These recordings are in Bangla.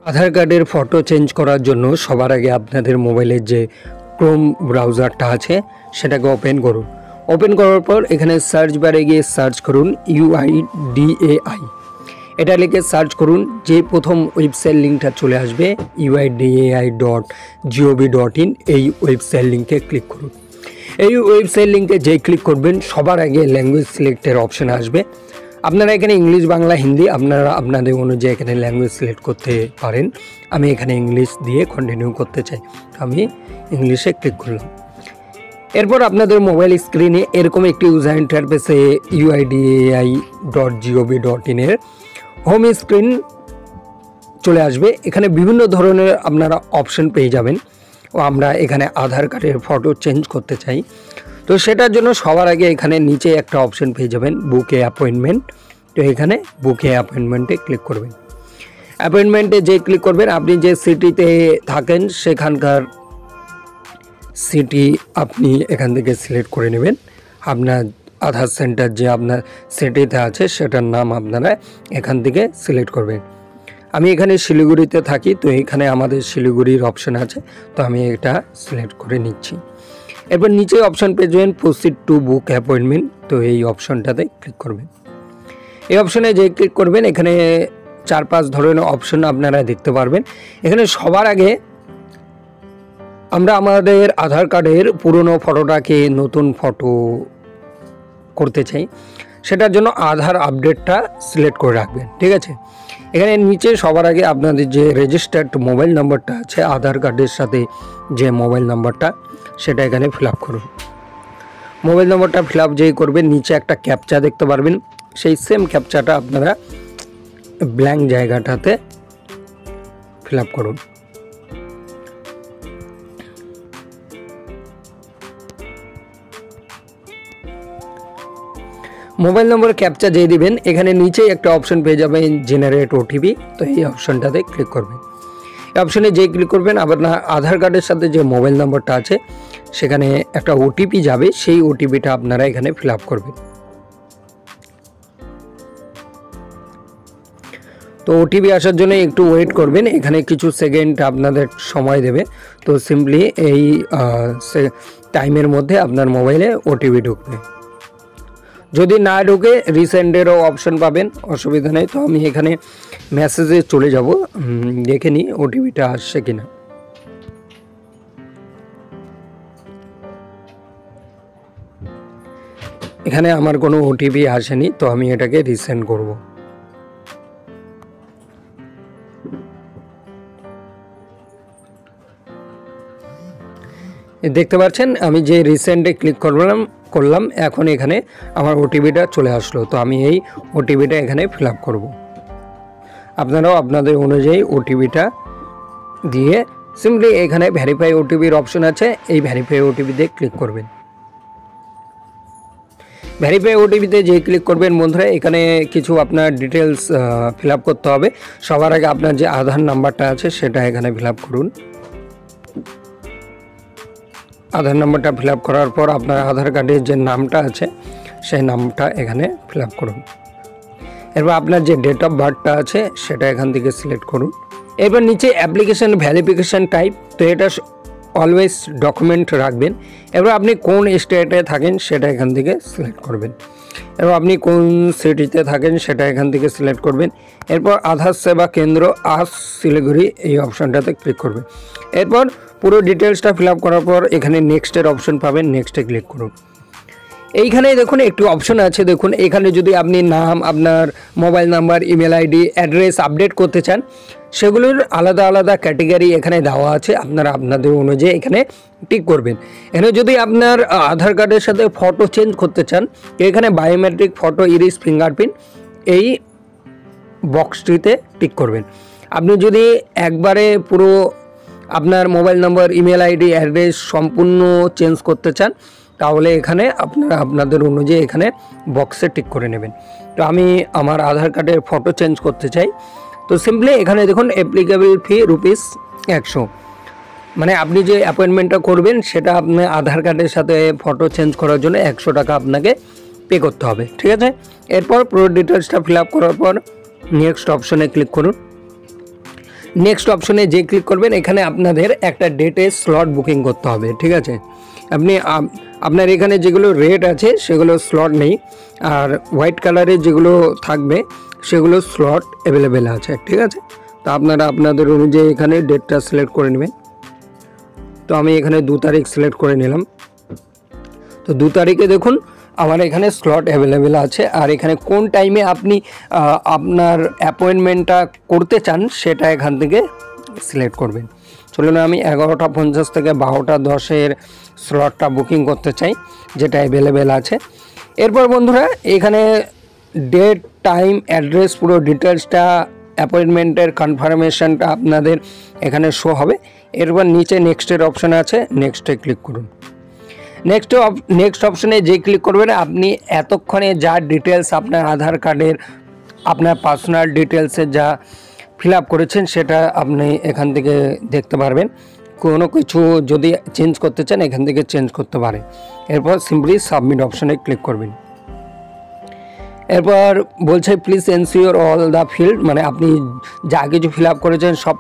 আধার কার্ডের ফটো চেঞ্জ করার জন্য সবার আগে আপনাদের মোবাইলের যে ক্রোম ব্রাউজারটা আছে সেটাকে ওপেন করুন। ওপেন করার পর এখানে সার্চ বারে গিয়ে সার্চ করুন UIDAI। এটা লিখে সার্চ করুন, যে প্রথম ওয়েবসাইট লিঙ্কটা চলে আসবে UIDAI.gov.in, এই ওয়েবসাইট লিঙ্কে ক্লিক করুন। এই ওয়েবসাইট লিঙ্কে যেই ক্লিক করবেন সবার আগে ল্যাঙ্গুয়েজ সিলেক্টের অপশন আসবে। আপনারা এখানে ইংলিশ, বাংলা, হিন্দি আপনারা আপনাদের অনুযায়ী এখানে ল্যাঙ্গুয়েজ সিলেক্ট করতে পারেন। আমি এখানে ইংলিশ দিয়ে কন্টিনিউ করতে চাই, আমি ইংলিশে ক্লিক করলাম। এরপর আপনাদের মোবাইল স্ক্রিনে এরকম একটি ইউজার ইন্টারফেসে UIDAI.gov.in এর হোম স্ক্রিন চলে আসবে। এখানে বিভিন্ন ধরনের আপনারা অপশন পেয়ে যাবেন। ও আমরা এখানে আধার কার্ডের ফটো চেঞ্জ করতে চাই, তো সেটার জন্য সবার আগে এখানে নিচে একটা অপশন পেয়ে যাবেন বুক এ অ্যাপয়েন্টমেন্ট। তো এখানে বুক এ অ্যাপয়েন্টমেন্টে ক্লিক করবেন। অ্যাপয়েন্টমেন্টে যে ক্লিক করবেন, আপনি যে সিটিতে থাকেন সেখানকার সিটি আপনি এখান থেকে সিলেক্ট করে নেবেন। আপনার আধার সেন্টার যে আপনার সিটিতে আছে সেটার নাম আপনারা এখান থেকে সিলেক্ট করবেন। আমি এখানে শিলিগুড়িতে থাকি, তো এখানে আমাদের শিলিগুড়ির অপশন আছে, তো আমি এটা সিলেক্ট করে নিচ্ছি। এরপর নিচে অপশন পেয়ে যাবেন প্রসিড টু বুক অ্যাপয়েন্টমেন্ট, তো এই অপশনটাতে ক্লিক করবেন। এই অপশনে যে ক্লিক করবেন এখানে 4-5 ধরনের অপশন আপনারা দেখতে পারবেন। এখানে সবার আগে আমরা আমাদের আধার কার্ডের পুরনো ফটোটাকে নতুন ফটো করতে চাই, সেটার জন্য আধার আপডেটটা সিলেক্ট করে রাখবেন, ঠিক আছে। এখানে নিচে সবার আগে আপনাদের যে রেজিস্টার্ড মোবাইল নাম্বারটা আছে আধার কার্ডের সাথে, যে মোবাইল নাম্বারটা সেটা এখানে ফিল আপ করুন। মোবাইল নম্বরটা ফিল আপ যেই করবেন নিচে একটা ক্যাপচা দেখতে পারবেন, সেই সেম ক্যাপচাটা আপনারা ব্ল্যাঙ্ক জায়গাটাতে ফিল আপ করুন। মোবাইল নম্বর ক্যাপচা যেই দিবেন এখানে নিচেই একটা অপশন পেয়ে যাবেন জেনারেট ওটিপি, তো এই অপশনটাতে ক্লিক করবেন। এই অপশনে যেই ক্লিক করবেন আপনার আধার কার্ডের সাথে যে মোবাইল নম্বরটা আছে সেখানে একটা ওটিপি যাবে, সেই ওটিপিটা আপনারা এখানে ফিল আপ করবেন। তো ওটিপি আসার জন্য একটু ওয়েট করবেন, এখানে কিছু সেকেন্ড আপনাদের সময় দেবে। তো সিম্পলি এই টাইমের মধ্যে আপনার মোবাইলে ওটিপি ঢুকবে। যদি না ঢুকে রিসেন্ডেরও অপশন পাবেন, অসুবিধা নেই। তো আমি এখানে মেসেজে চলে যাব, দেখে নিই ওটিপিটা আসছে কিনা। এখানে আমার কোনো ওটিপি আসেনি, তো আমি এটাকে রিসেন্ড করব। দেখতে পাচ্ছেন আমি যে রিসেন্টে ক্লিক করলাম, এখন এখানে আমার ওটিপিটা চলে আসলো। তো আমি এই ওটিপিটা এখানে ফিল আপ করবো। আপনারাও আপনাদের অনুযায়ী ওটিপিটা দিয়ে সিম্পলি এখানে ভেরিফাই ওটিপির অপশন আছে, এই ভেরিফাই ওটিপিতে ক্লিক করবেন। ভেরিফাই ওটিপিতে যে ক্লিক করবেন বন্ধুরা, এখানে কিছু আপনার ডিটেলস ফিল আপ করতে হবে। সবার আগে আপনার যে আধার নাম্বারটা আছে সেটা এখানে ফিল আপ করুন। আধার নাম্বারটা ফিল আপ করার পর আপনার আধার কার্ডের যে নামটা আছে সেই নামটা এখানে ফিল আপ করুন। এরপর আপনার যে ডেট অফ বার্থটা আছে সেটা এখান থেকে সিলেক্ট করুন। এরপর নিচে অ্যাপ্লিকেশন ভ্যারিফিকেশান টাইপ, তো এটা অলওয়েজ ডকুমেন্ট রাখবেন। এরপর আপনি কোন স্টেটে থাকেন সেটা এখান থেকে সিলেক্ট করবেন। এরপর আপনি কোন সিটিতে থাকেন সেটা এখান থেকে সিলেক্ট করবেন। এরপর আধার সেবা কেন্দ্র আস শিলিগুড়ি, এই অপশানটাতে ক্লিক করবেন। এরপর পুরো ডিটেলসটা ফিল আপ করার পর এখানে নেক্সটের অপশন পাবেন, নেক্সটে ক্লিক করুন। এইখানে দেখুন একটি অপশন আছে, দেখুন এখানে যদি আপনি নাম, আপনার mobile number, email ID, address update করতে চান সেগুলোর আলাদা আলাদা ক্যাটেগরি এখানে দেওয়া আছে, আপনারা আপনাদের অনুযায়ী এখানে টিক করবেন। এখানে যদি আপনার আধার কার্ডের সাথে ফটো চেঞ্জ করতে চান, এখানে বায়োমেট্রিক ফটো, ইরিস, ফিঙ্গারপ্রিন্ট এই বক্সটিতে টিক করবেন। আপনি যদি একবারে পুরো আপনার মোবাইল নম্বর, ইমেল আইডি, অ্যাড্রেস সম্পূর্ণ চেঞ্জ করতে চান তাহলে এখানে আপনারা আপনাদের অনুযায়ী এখানে বক্সে টিক করে নেবেন। তো আমি আমার আধার কার্ডের ফটো চেঞ্জ করতে চাই, তো সিম্পলি এখানে দেখুন অ্যাপ্লিকেবল ফি ₹100, মানে আপনি যে অ্যাপয়েন্টমেন্টটা করবেন সেটা আপনার আধার কার্ডের সাথে ফটো চেঞ্জ করার জন্য 100 টাকা আপনাকে পে করতে হবে, ঠিক আছে। এরপর পুরো ডিটেলসটা ফিল আপ করার পর নেক্সট অপশনে ক্লিক করুন। নেক্সট অপশনে যে ক্লিক করবেন এখানে আপনাদের একটা ডেটে স্লট বুকিং করতে হবে, ঠিক আছে। আপনি আপনার এখানে যেগুলো রেড আছে সেগুলো স্লট নেই, আর হোয়াইট কালারের যেগুলো থাকবে সেগুলো স্লট অ্যাভেলেবেল আছে, ঠিক আছে। তো আপনারা আপনাদের অনুযায়ী এখানে ডেটটা সিলেক্ট করে নেবেন। তো আমি এখানে 2 তারিখ সিলেক্ট করে নিলাম। তো 2 তারিখে দেখুন আমার এখানে স্লট অ্যাভেলেবেল আছে, আর এখানে কোন টাইমে আপনি আপনার অ্যাপয়েন্টমেন্টটা করতে চান সেটা এখান থেকে সিলেক্ট করবেন। চলুন আমি 11:50 থেকে 12:10 স্লটটা বুকিং করতে চাই, যেটা অ্যাভেলেবেল আছে। এরপর বন্ধুরা এখানে ডেট, টাইম, অ্যাড্রেস, পুরো ডিটেলসটা, অ্যাপয়েন্টমেন্টের কনফার্মেশনটা আপনাদের এখানে শো হবে। এরপর নিচে নেক্সটের অপশান আছে, নেক্সটে ক্লিক করুন। নেক্সট অপশনে যে ক্লিক করবেন আপনি এতক্ষণে যা ডিটেলস আপনার আধার কার্ডের, আপনার পার্সোনাল ডিটেলসে যা ফিল আপ করেছেন সেটা আপনি এখান থেকে দেখতে পারবেন। কোনো কিছু যদি চেঞ্জ করতে চান এখান থেকে চেঞ্জ করতে পারেন। এরপর সিম্পলি সাবমিট অপশনে ক্লিক করবেন। এরপর বলছে please ensure all the field, মানে আপনি যা কিছু ফিল আপ করেছেন সব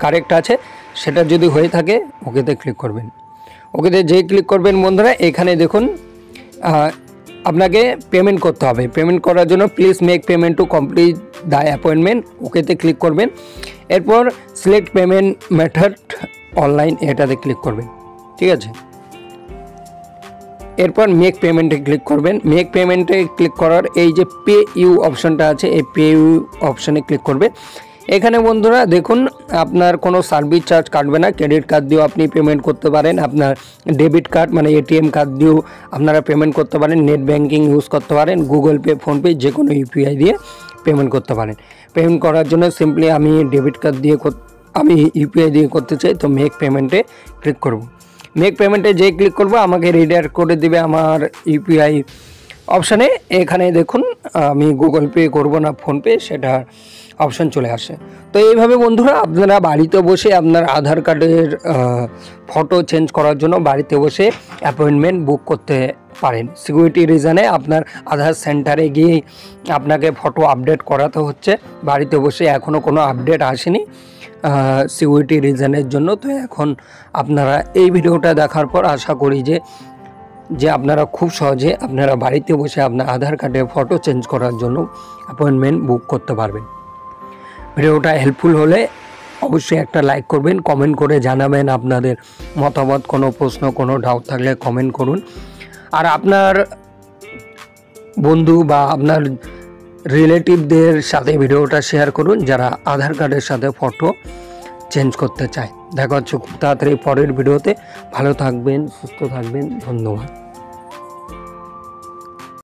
কারেক্ট আছে, সেটা যদি হয়ে থাকে ওকেতে ক্লিক করবেন। ওকেতে যেই ক্লিক করবেন বন্ধুরা এখানে দেখুন আপনাকে পেমেন্ট করতে হবে। পেমেন্ট করার জন্য please make payment to complete the appointment, ওকেতে ক্লিক করবেন। এরপর সিলেক্ট পেমেন্ট মেথড অনলাইন, এটাতে ক্লিক করবেন, ঠিক আছে। এরপর মেক পেমেন্টে ক্লিক করবেন। মেক পেমেন্টে ক্লিক করার এই যে পে ইউ অপশানটা আছে এই পে ইউ অপশানে ক্লিক করবে। এখানে বন্ধুরা দেখুন আপনার কোনো সার্ভিস চার্জ কাটবে না। ক্রেডিট কার্ড দিয়েও আপনি পেমেন্ট করতে পারেন, আপনার ডেবিট কার্ড মানে এটিএম কার্ড দিয়েও আপনারা পেমেন্ট করতে পারেন, নেট ব্যাঙ্কিং ইউজ করতে পারেন, গুগল পে, ফোনপে, যে কোনো ইউপিআই দিয়ে পেমেন্ট করতে পারেন। পেমেন্ট করার জন্য সিম্পলি আমি ডেবিট কার্ড দিয়ে আমি ইউপিআই দিয়ে করতে চাই, তো মেক পেমেন্টে ক্লিক করব। মেক পেমেন্টে যে ক্লিক করব আমাকে রিডাইরেক্ট করে দেবে আমার ইউপিআই অপশানে। এখানে দেখুন আমি গুগল পে করব না ফোনপে, সেটা অপশান চলে আসে। তো এইভাবে বন্ধুরা আপনারা বাড়িতে বসে আপনার আধার কার্ডের ফটো চেঞ্জ করার জন্য বাড়িতে বসে অ্যাপয়েন্টমেন্ট বুক করতে পারেন। সিকিউরিটি রিজনে আপনার আধার সেন্টারে গিয়ে আপনাকে ফটো আপডেট করাতে হচ্ছে বাড়িতে বসে, এখনও কোনো আপডেট আসেনি সিকিউরিটি রিজনের জন্য। তো এখন আপনারা এই ভিডিওটা দেখার পর আশা করি যে আপনারা খুব সহজে আপনারা বাড়িতে বসে আপনার আধার কার্ডের ফটো চেঞ্জ করার জন্য অ্যাপয়েন্টমেন্ট বুক করতে পারবেন। ভিডিওটা হেল্পফুল হলে অবশ্যই একটা লাইক করবেন, কমেন্ট করে জানাবেন আপনাদের মতামত, কোনো প্রশ্ন, কোনো ডাউট থাকলে কমেন্ট করুন। আর আপনার বন্ধু বা আপনার রিলেটিভদের সাথে ভিডিওটা শেয়ার করুন যারা আধার কার্ডের সাথে ফটো চেঞ্জ করতে চায়। দেখা হচ্ছে খুব তাড়াতাড়ি পরের ভিডিওতে। ভালো থাকবেন, সুস্থ থাকবেন, ধন্যবাদ।